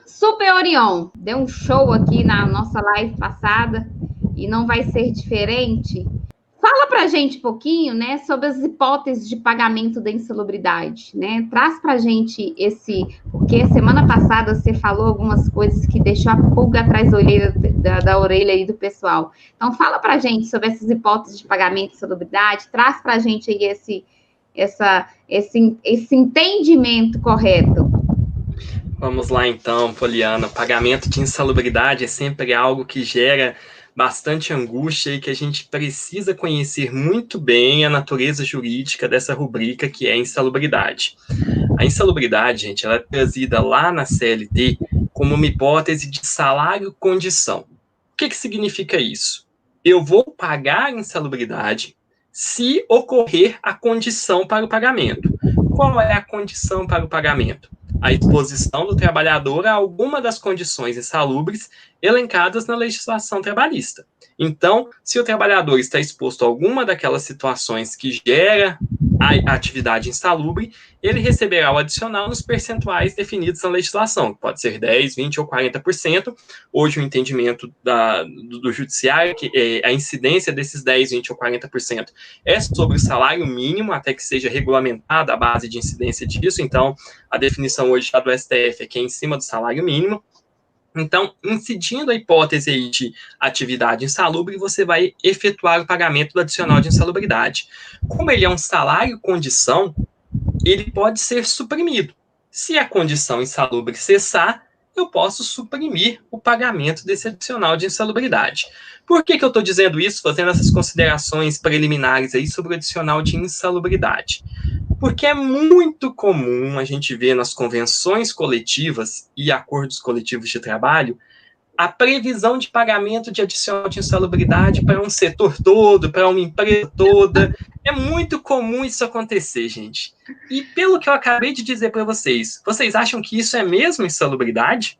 Super Orion deu um show aqui na nossa live passada e não vai ser diferente. Fala para a gente um pouquinho, né, sobre as hipóteses de pagamento da insalubridade, né? Traz para a gente porque semana passada você falou algumas coisas que deixou a pulga atrás da orelha aí do pessoal. Então fala para a gente sobre essas hipóteses de pagamento de insalubridade, traz para a gente aí esse entendimento correto. Vamos lá então, Poliana. Pagamento de insalubridade é sempre algo que gera bastante angústia e que a gente precisa conhecer muito bem a natureza jurídica dessa rubrica que é a insalubridade. A insalubridade, gente, ela é trazida lá na CLT como uma hipótese de salário-condição. O que significa isso? Eu vou pagar a insalubridade se ocorrer a condição para o pagamento. Qual é a condição para o pagamento? A exposição do trabalhador a alguma das condições insalubres elencadas na legislação trabalhista. Então, se o trabalhador está exposto a alguma daquelas situações que gera a atividade insalubre, ele receberá o adicional nos percentuais definidos na legislação, que pode ser 10%, 20% ou 40%. Hoje o entendimento do judiciário é que a incidência desses 10%, 20% ou 40% é sobre o salário mínimo, até que seja regulamentada a base de incidência disso. Então, a definição hoje do STF é que é em cima do salário mínimo. Então, incidindo a hipótese aí de atividade insalubre, você vai efetuar o pagamento do adicional de insalubridade. Como ele é um salário-condição, ele pode ser suprimido. Se a condição insalubre cessar, eu posso suprimir o pagamento desse adicional de insalubridade. Por que eu estou dizendo isso, fazendo essas considerações preliminares aí sobre o adicional de insalubridade? Porque é muito comum a gente ver nas convenções coletivas e acordos coletivos de trabalho a previsão de pagamento de adicional de insalubridade para um setor todo, para uma empresa toda. É muito comum isso acontecer, gente. E pelo que eu acabei de dizer para vocês, vocês acham que isso é mesmo insalubridade?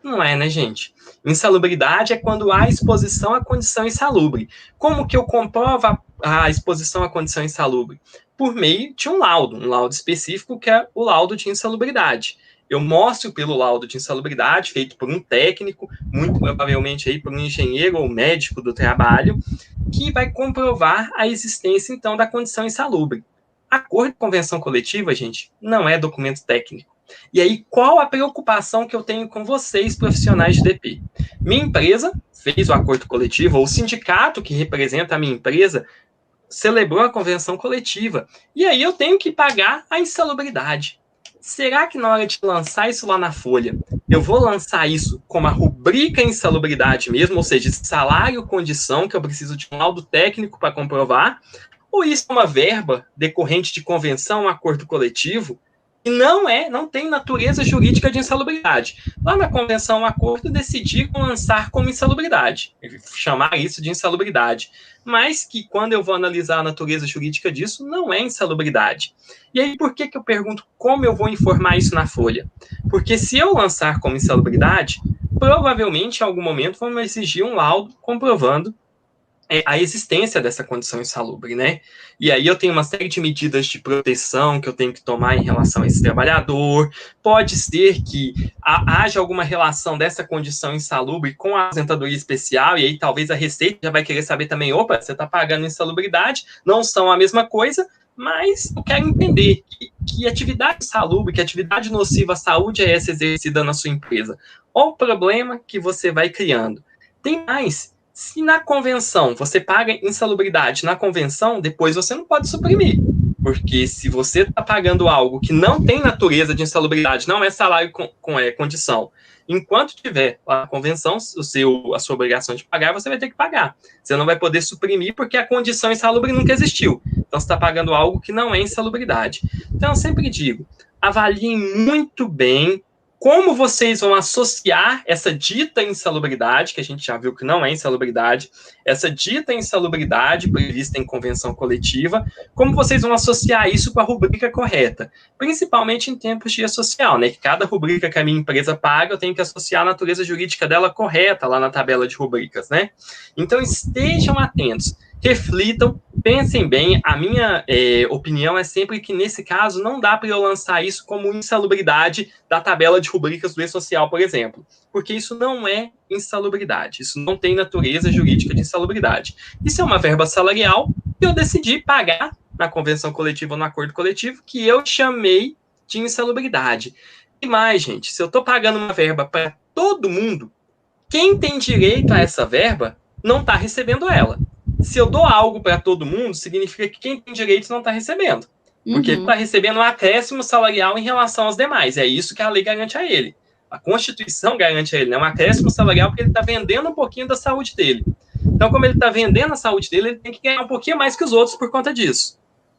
Não é, né, gente? Insalubridade é quando há exposição à condição insalubre. Como que eu comprovo a exposição à condição insalubre? Por meio de um laudo específico que é o laudo de insalubridade. Eu mostro pelo laudo de insalubridade, feito por um técnico, muito provavelmente aí por um engenheiro ou médico do trabalho, que vai comprovar a existência, então, da condição insalubre. Acordo de convenção coletiva, gente, não é documento técnico. E aí, qual a preocupação que eu tenho com vocês, profissionais de DP? Minha empresa fez o acordo coletivo, ou o sindicato que representa a minha empresa celebrou a convenção coletiva. E aí eu tenho que pagar a insalubridade. Será que na hora de lançar isso lá na folha, eu vou lançar isso como a rubrica insalubridade mesmo, ou seja, salário condição, que eu preciso de um laudo técnico para comprovar, ou isso é uma verba decorrente de convenção, acordo coletivo, e não tem natureza jurídica de insalubridade. Lá na convenção, o acordo decidiram lançar como insalubridade, chamar isso de insalubridade, mas que quando eu vou analisar a natureza jurídica disso, não é insalubridade. E aí, por que eu pergunto como eu vou informar isso na folha? Porque se eu lançar como insalubridade, provavelmente em algum momento vão exigir um laudo comprovando a existência dessa condição insalubre, né? E aí eu tenho uma série de medidas de proteção que eu tenho que tomar em relação a esse trabalhador. Pode ser que haja alguma relação dessa condição insalubre com a aposentadoria especial, e aí talvez a Receita já vai querer saber também, opa, você está pagando insalubridade, não são a mesma coisa, mas eu quero entender que atividade insalubre, que atividade nociva à saúde é essa exercida na sua empresa. Olha o problema que você vai criando. Tem mais. Se na convenção você paga insalubridade na convenção, depois você não pode suprimir. Porque se você está pagando algo que não tem natureza de insalubridade, não é salário com condição, enquanto tiver a convenção, a sua obrigação de pagar, você vai ter que pagar. Você não vai poder suprimir porque a condição insalubre nunca existiu. Então você está pagando algo que não é insalubridade. Então eu sempre digo, avaliem muito bem como vocês vão associar essa dita insalubridade, que a gente já viu que não é insalubridade, essa dita insalubridade prevista em convenção coletiva, como vocês vão associar isso com a rubrica correta, principalmente em tempos de social, né? Que cada rubrica que a minha empresa paga, eu tenho que associar a natureza jurídica dela correta lá na tabela de rubricas, né? Então estejam atentos. reflitam, pensem bem. A minha opinião é sempre que, nesse caso, não dá para eu lançar isso como insalubridade da tabela de rubricas do E-Social, por exemplo, porque isso não é insalubridade, isso não tem natureza jurídica de insalubridade. Isso é uma verba salarial que eu decidi pagar na convenção coletiva ou no acordo coletivo, que eu chamei de insalubridade. E mais, gente, se eu estou pagando uma verba para todo mundo, quem tem direito a essa verba não está recebendo ela. Se eu dou algo para todo mundo, significa que quem tem direito não está recebendo. Porque ele está recebendo um acréscimo salarial em relação aos demais. É isso que a lei garante a ele. A Constituição garante a ele, né? Um acréscimo salarial porque ele está vendendo um pouquinho da saúde dele. Então, como ele está vendendo a saúde dele, ele tem que ganhar um pouquinho mais que os outros por conta disso.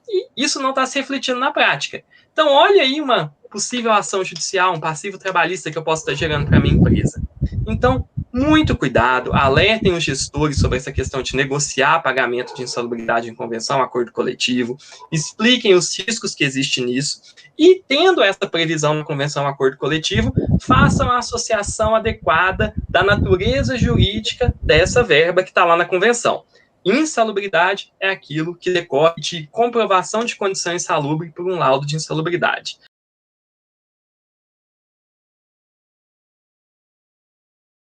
E isso não está se refletindo na prática. Então, olha aí uma possível ação judicial, um passivo trabalhista que eu posso estar gerando para a minha empresa. Então, muito cuidado, alertem os gestores sobre essa questão de negociar pagamento de insalubridade em convenção, acordo coletivo, expliquem os riscos que existem nisso, e, tendo essa previsão na convenção, acordo coletivo, façam a associação adequada da natureza jurídica dessa verba que está lá na convenção. Insalubridade é aquilo que decorre de comprovação de condição insalubre por um laudo de insalubridade.